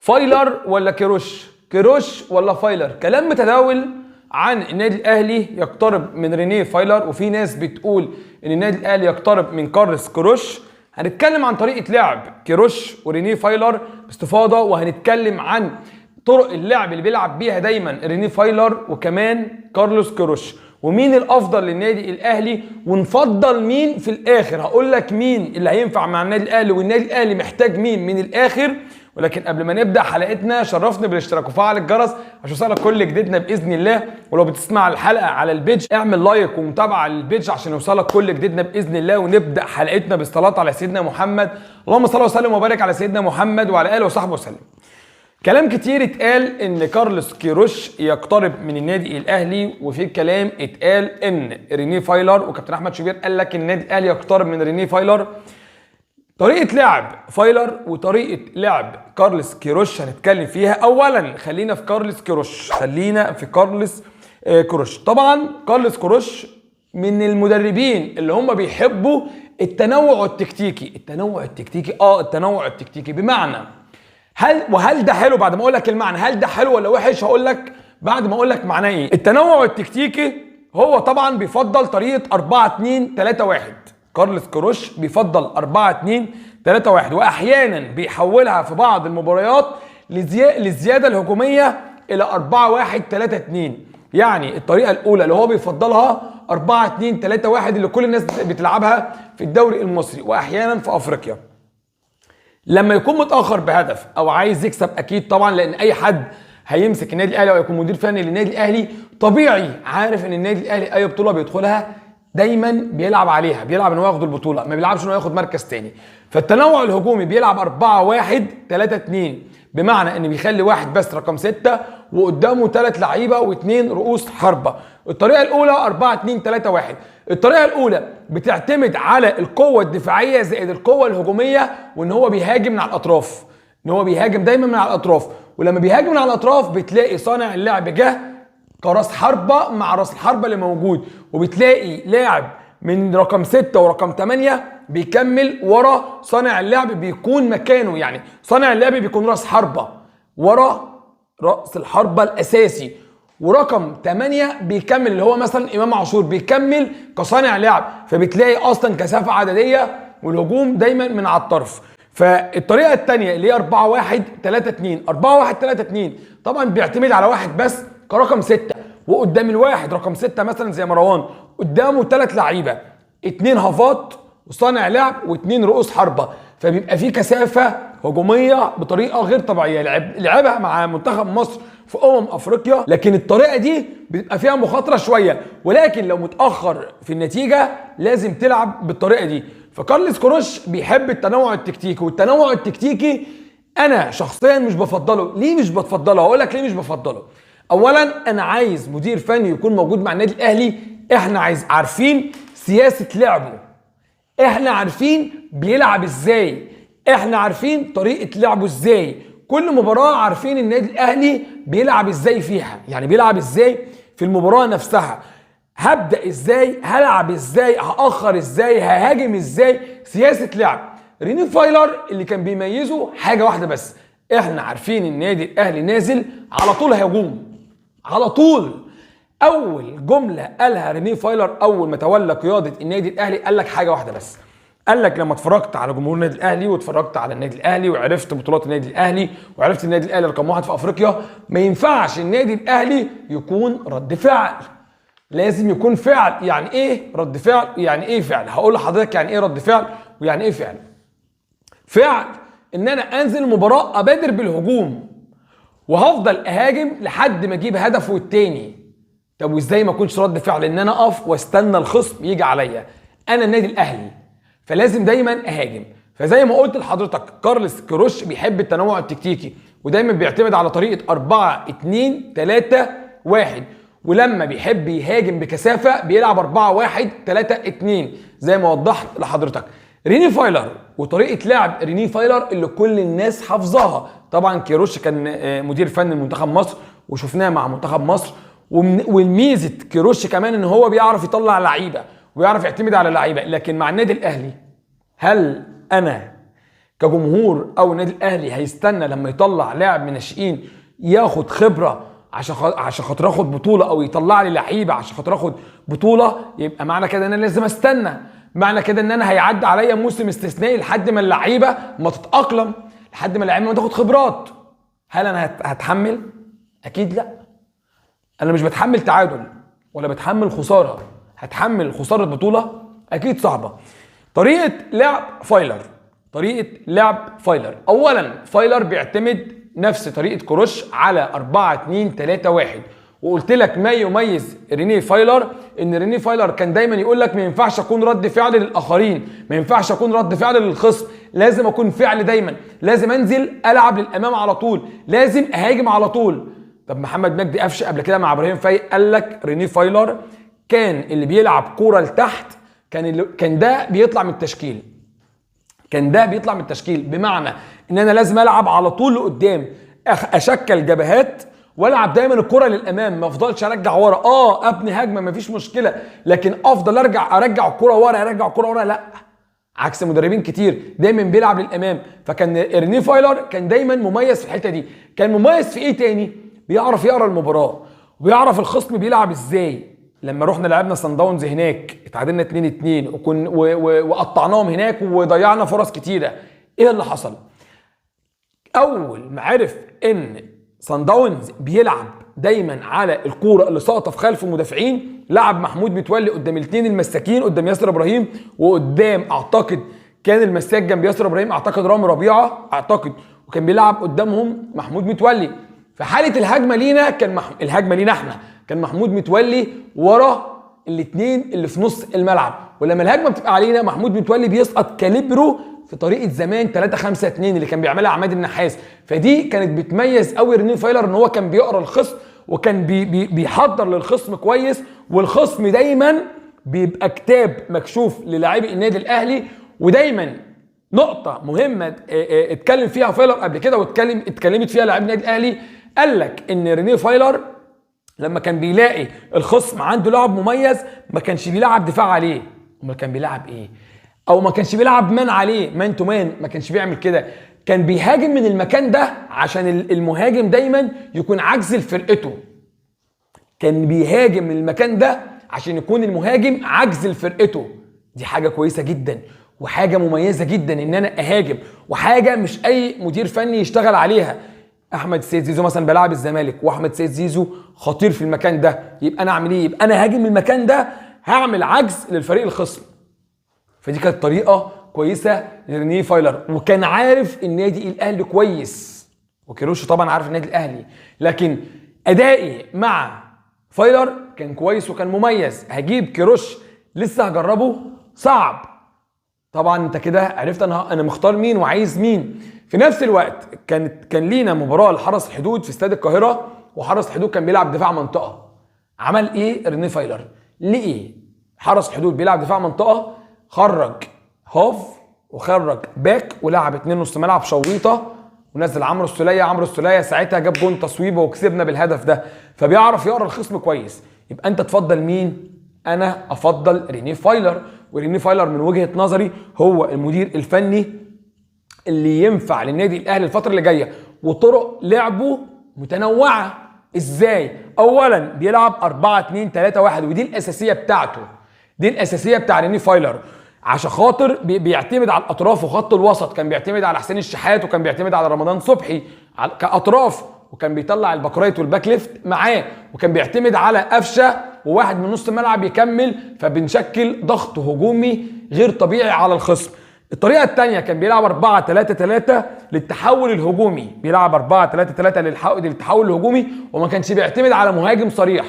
فايلر ولا كيروش؟ كيروش ولا فايلر؟ كلام متداول عن النادي الاهلي يقترب من رينيه فايلر، وفي ناس بتقول ان النادي الاهلي يقترب من كارلوس كيروش. هنتكلم عن طريقه لعب كيروش ورينيه فايلر باستفاضه، وهنتكلم عن طرق اللعب اللي بيلعب بيها دايما رينيه فايلر وكمان كارلوس كيروش، ومين الافضل للنادي الاهلي، ونفضل مين في الاخر. هقول لك مين اللي هينفع مع النادي الاهلي والنادي الاهلي محتاج مين من الاخر. ولكن قبل ما نبدا حلقتنا شرفني بالاشتراك وفعل الجرس عشان يوصلك كل جديدنا باذن الله. ولو بتسمع الحلقه على البيج اعمل لايك ومتابعه للبيج عشان يوصلك كل جديدنا باذن الله. ونبدا حلقتنا بالصلاه على سيدنا محمد. اللهم صل وسلم وبارك على سيدنا محمد وعلى اله وصحبه وسلم. كلام كتير اتقال ان كارلوس كيروش يقترب من النادي الاهلي، وفي كلام اتقال ان رينيه فايلر وكابتن احمد شوبير قال لك النادي الاهلي يقترب من رينيه فايلر. طريقه لعب فايلر وطريقه لعب كارلوس كيروش هنتكلم فيها. اولا خلينا في كارلوس كيروش. طبعا كارلوس كيروش من المدربين اللي هم بيحبوا التنوع التكتيكي. التنوع التكتيكي بمعنى هل ده حلو؟ بعد ما اقول لك المعنى هل ده حلو ولا وحش هقول لك بعد ما اقول لك معناه ايه. التنوع التكتيكي هو طبعا بيفضل طريقه 4-2-3-1. كارلوس كيروش بيفضل 4-2-3-1، واحيانا بيحولها في بعض المباريات للزياده الهجوميه الى 4-1-3-2. يعني الطريقه الاولى اللي هو بيفضلها 4-2-3-1 اللي كل الناس بتلعبها في الدوري المصري واحيانا في افريقيا. لما يكون متاخر بهدف او عايز يكسب، اكيد طبعا لان اي حد هيمسك النادي الاهلي او يكون مدير فني للنادي الاهلي طبيعي عارف ان النادي الاهلي اي بطوله بيدخلها دايما بيلعب عليها، بيلعب ان هو ياخد البطوله، ما بيلعبش ان هو ياخد مركز تاني. فالتنوع الهجومي بيلعب 4-1-3-2 بمعنى ان بيخلي واحد بس رقم 6 وقدامه 3 لعيبه و2 رؤوس حربه. الطريقه الاولى 4-2-3-1. الطريقه الاولى بتعتمد على القوه الدفاعيه زائد القوه الهجوميه، وان هو بيهاجم من على الاطراف، ان هو بيهاجم دايما من على الاطراف. ولما بيهاجم من على الاطراف بتلاقي صانع اللعب جه كراس حربه مع راس الحربه اللي موجود، وبتلاقي لاعب من رقم 6 ورقم 8 بيكمل ورا صانع اللعب بيكون مكانه. يعني صانع اللعب بيكون راس حربه ورا راس الحربه الاساسي، ورقم 8 بيكمل اللي هو مثلا امام عاشور بيكمل كصانع لعب. فبتلاقي اصلا كثافه عدديه والهجوم دايما من على الطرف. فالطريقه الثانيه اللي هي 4-1-3-2 طبعا بيعتمد على واحد بس كرقم 6، وقدام الواحد رقم 6 مثلا زي مروان قدامه 3 لعيبه، 2 هافات وصانع لعب و2 رؤوس حربه. فبيبقى في كثافه هجوميه بطريقه غير طبيعيه. لعبها مع منتخب مصر في افريقيا، لكن الطريقه دي بيبقى فيها مخاطره شويه، ولكن لو متاخر في النتيجه لازم تلعب بالطريقه دي. فكارلوس كيروش بيحب التنوع التكتيكي، والتنوع التكتيكي انا شخصيا مش بفضله. ليه مش بفضله؟ هقول لك ليه مش بفضله. اولا انا عايز مدير فني يكون موجود مع النادي الاهلي احنا عارفين سياسه لعبه، احنا عارفين بيلعب ازاي، احنا عارفين طريقه لعبه ازاي. كل مباراه عارفين النادي الاهلي بيلعب ازاي فيها، يعني بيلعب ازاي في المباراه نفسها، هبدا ازاي، هلعب ازاي، هاخر ازاي، ههاجم ازاي. سياسه لعب. رينيه فايلر اللي كان بيميزه حاجه واحده بس، احنا عارفين النادي الاهلي نازل على طول هجوم، على طول. اول جمله قالها رينيه فايلر اول ما تولى قياده النادي الاهلي قال لك حاجه واحده بس، قال لك لما اتفرجت على جمهور النادي الاهلي واتفرجت على النادي الاهلي وعرفت بطولات النادي الاهلي وعرفت النادي الاهلي رقم 1 في افريقيا، ما ينفعش النادي الاهلي يكون رد فعل، لازم يكون فعل. يعني ايه رد فعل؟ يعني ايه فعل؟ هقول لحضرتك يعني ايه رد فعل ويعني ايه فعل. فعل ان انا انزل المباراه ابادر بالهجوم وهفضل اهاجم لحد ما اجيب هدفه التاني. طب وازاي ما اكونش رد فعل؟ ان انا اقف واستنى الخصم يجي عليا. انا النادي الاهلي فلازم دايما اهاجم. فزي ما قلت لحضرتك كارلوس كيروش بيحب التنوع التكتيكي ودايما بيعتمد على طريقه 4-2-3-1، ولما بيحب يهاجم بكثافه بيلعب 4-1-3-2 زي ما وضحت لحضرتك. رينيه فايلر وطريقه لعب رينيه فايلر اللي كل الناس حافظاها. طبعا كيروش كان مدير فني لمنتخب مصر وشفناه مع منتخب مصر، والميزه كيروش كمان ان هو بيعرف يطلع لعيبه ويعرف يعتمد على لعيبه. لكن مع النادي الاهلي هل انا كجمهور او النادي الاهلي هيستنى لما يطلع لاعب من ناشئين ياخد خبره عشان خاطر اخد بطوله، او يطلع لي لعيبه عشان خاطر اخد بطوله؟ يبقى معنى كده ان انا لازم استنى، معنى كده ان انا هيعدي عليا موسم استثنائي لحد ما اللعيبه ما تتاقلم، لحد ما اللعيبه ما تاخد خبرات. هل انا هتحمل؟ اكيد لا. انا مش بتحمل تعادل ولا بتحمل خساره. هتحمل خساره بطوله؟ اكيد صعبه. طريقه لعب فايلر، اولا فايلر بيعتمد نفس طريقه كروش على 4-2-3-1. وقلت لك ما يميز رينيه فايلر ان رينيه فايلر كان دايما يقول لك ما ينفعش اكون رد فعل للاخرين، ما ينفعش اكون رد فعل للخصم، لازم اكون فعل دايما، لازم انزل العب للامام على طول، لازم اهاجم على طول. طب محمد مجدي قفشه قبل كده مع ابراهيم فايق قال لك رينيه فايلر كان اللي بيلعب كوره لتحت كان ده بيطلع من التشكيل، بمعنى ان انا لازم العب على طول لقدام، اشكل جبهات والعب دايما الكره للامام، ما افضلش ارجع ورا. ابني هجمه مفيش مشكله، لكن افضل ارجع الكره ورا لا. عكس مدربين كتير دايما بيلعب للامام. فكان رينيه فايلر كان دايما مميز في الحته دي. كان مميز في ايه تاني؟ بيعرف يقرا المباراه وبيعرف الخصم بيلعب ازاي. لما رحنا لعبنا صن داونز هناك اتعادلنا 2-2 وقطعناهم هناك وضيعنا فرص كتيره. ايه اللي حصل؟ اول ما عرف ان صن داونز بيلعب دايما على الكوره اللي ساقطه في خلف المدافعين، لعب محمود متولي قدام الاثنين المساكين، قدام ياسر ابراهيم، وقدام اعتقد كان المساك جنب ياسر ابراهيم اعتقد رامي ربيعه وكان بيلعب قدامهم محمود متولي. في حاله الهجمه لينا الهجمه لينا احنا كان محمود متولي ورا الاثنين اللي في نص الملعب، ولما الهجمه بتبقى علينا محمود متولي بيسقط كاليبرو في طريقه زمان 3-5-2 اللي كان بيعملها عماد النحاس. فدي كانت بتميز قوي رينيه فايلر ان هو كان بيقرا الخصم وكان بيحضر للخصم كويس، والخصم دايما بيبقى كتاب مكشوف للاعبي النادي الاهلي. ودايما نقطه مهمه اتكلم فيها فايلر قبل كده اتكلمت فيها لاعبي النادي الاهلي، قال لك ان رينيه فايلر لما كان بيلاقي الخصم عنده لاعب مميز ما كانش بيلعب دفاع عليه، امال كان بيلعب ايه؟ او ما كانش بيلعب مان عليه، مان تو مان، ما كانش بيعمل كده. كان بيهاجم من المكان ده عشان المهاجم دايما يكون عجز لفرقته. كان بيهاجم من المكان ده عشان يكون المهاجم عجز لفرقته. دي حاجه كويسه جدا وحاجه مميزه جدا ان انا اهاجم، وحاجه مش اي مدير فني يشتغل عليها. احمد السيد زيزو مثلا بيلعب الزمالك، واحمد السيد زيزو خطير في المكان ده، يبقى انا اعمل ايه؟ يبقى انا هاجم من المكان ده، هعمل عجز للفريق الخصم. فدي كانت طريقه كويسه لرينيه فايلر، وكان عارف النادي الاهلي كويس، وكيروش طبعا عارف النادي الاهلي، لكن ادائي مع فايلر كان كويس وكان مميز. هجيب كيروش لسه هجربه صعب. طبعا انت كده عرفت انا مختار مين وعايز مين. في نفس الوقت كان لينا مباراه لحرس الحدود في استاد القاهره، وحرس الحدود كان بيلعب دفاع منطقه. عمل ايه رينيه فايلر؟ ليه حرس الحدود بيلعب دفاع منطقه؟ خرج هاف وخرج باك ولعب 2 نص ملعب شويطه ونزل عمرو السوليه ساعتها جاب جون تصويبه وكسبنا بالهدف ده. فبيعرف يقرا الخصم كويس. يبقى انت تفضل مين؟ انا افضل رينيه فايلر. ورينيه فايلر من وجهه نظري هو المدير الفني اللي ينفع للنادي الاهلي الفتره اللي جايه. وطرق لعبه متنوعه. ازاي؟ اولا بيلعب 4-2-3-1 ودي الاساسيه بتاعته، دي الاساسيه بتاع رينيه فايلر، عشان خاطر بيعتمد على الاطراف وخط الوسط. كان بيعتمد على حسين الشحات وكان بيعتمد على رمضان صبحي كاطراف، وكان بيطلع الباك رايت والباك ليفت معاه، وكان بيعتمد على قفشه وواحد من نص الملعب يكمل. فبنشكل ضغط هجومي غير طبيعي على الخصم. الطريقه الثانيه كان بيلعب 4-3-3 للتحول الهجومي، بيلعب 4-3-3 للتحول الهجومي، وما كانش بيعتمد على مهاجم صريح،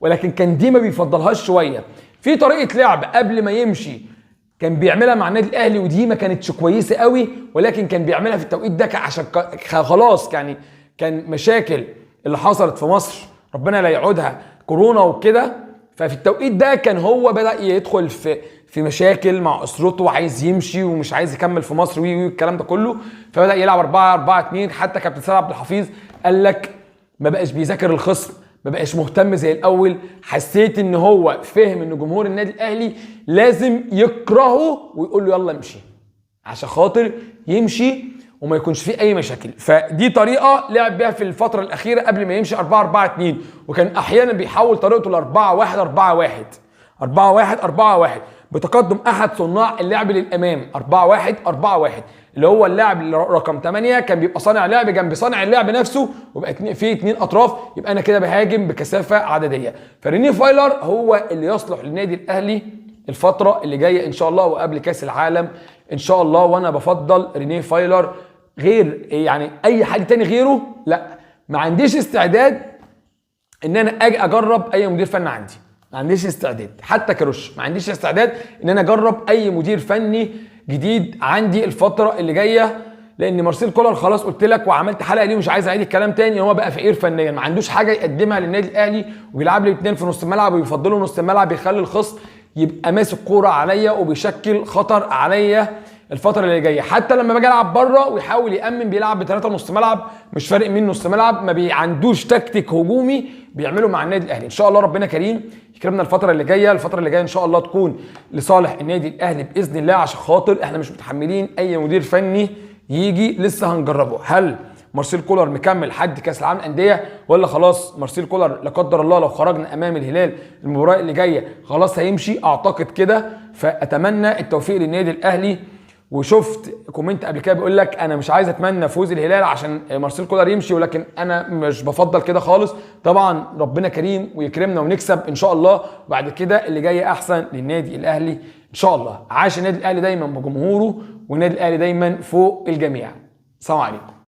ولكن كان دي ما بيفضلهاش شويه. في طريقه لعب قبل ما يمشي كان بيعملها مع النادي الاهلي ودي ما كانتش كويسه قوي، ولكن كان بيعملها في التوقيت ده عشان خلاص يعني كان مشاكل اللي حصلت في مصر ربنا لا يعودها، كورونا وكده. ففي التوقيت ده كان هو بدأ يدخل في مشاكل مع اسرته وعايز يمشي ومش عايز يكمل في مصر والكلام ده كله. فبدأ يلعب 4-4-2. حتى كابتن سيد عبد الحفيظ قال لك ما بقاش بيذاكر الخصم، ما بقاش مهتم زي الاول. حسيت ان هو فهم ان جمهور النادي الاهلي لازم يكرهه ويقول له يلا امشي عشان خاطر يمشي وما يكونش فيه اي مشاكل. فدي طريقه لعب بيها في الفتره الاخيره قبل ما يمشي 4-4-2، وكان احيانا بيحول طريقته ل 4-1-4-1 4-1-4-1 بتقدم احد صناع اللعب للامام 4-1-4-1 اللي هو اللاعب رقم 8 كان بيبقى صانع لعب جنب صانع اللعب نفسه، ويبقى في 2 اطراف، يبقى انا كده بهاجم بكثافه عدديه. فرينيه فايلر هو اللي يصلح للنادي الاهلي الفتره اللي جايه ان شاء الله وقبل كاس العالم ان شاء الله. وانا بفضل رينيه فايلر، غير يعني اي حد تاني غيره لا، ما عنديش استعداد ان انا اجي اجرب اي مدير فني عندي، ما عنديش استعداد. حتى كروش ما عنديش استعداد ان انا اجرب اي مدير فني جديد عندي الفتره اللي جايه، لان مارسيل كولر خلاص قلت لك وعملت حلقه ليه مش عايز اعيد الكلام تاني، هو بقى فقير فنيا، ما عندوش حاجه يقدمها للنادي الاهلي، وبيلعب لي 2 في نص الملعب ويفضلوا نص الملعب، يخلي الخصم يبقى ماسك كوره عليا وبيشكل خطر عليا الفتره اللي جايه. حتى لما باجي العب بره ويحاول يامن بيلعب ب3 نص ملعب، مش فارق مين نص ملعب، ما عندوش تكتيك هجومي بيعمله مع النادي الاهلي. ان شاء الله ربنا كريم يكرمنا الفتره اللي جايه، الفتره اللي جايه ان شاء الله تكون لصالح النادي الاهلي باذن الله، عشان خاطر احنا مش متحملين اي مدير فني يجي لسه هنجربه. هل مارسيل كولر مكمل حد كاس العالم انديه، ولا خلاص مارسيل كولر لا قدر الله لو خرجنا امام الهلال المباراه اللي جايه خلاص هيمشي؟ اعتقد كده. فاتمنى التوفيق للنادي الاهلي. وشفت كومنت قبل كده بيقول لك انا مش عايز اتمنى فوز الهلال عشان مارسيل كولر يمشي، ولكن انا مش بفضل كده خالص. طبعا ربنا كريم ويكرمنا ونكسب ان شاء الله، وبعد كده اللي جاي احسن للنادي الاهلي ان شاء الله. عاش النادي الاهلي دايما بجمهوره، والنادي الاهلي دايما فوق الجميع. السلام عليكم.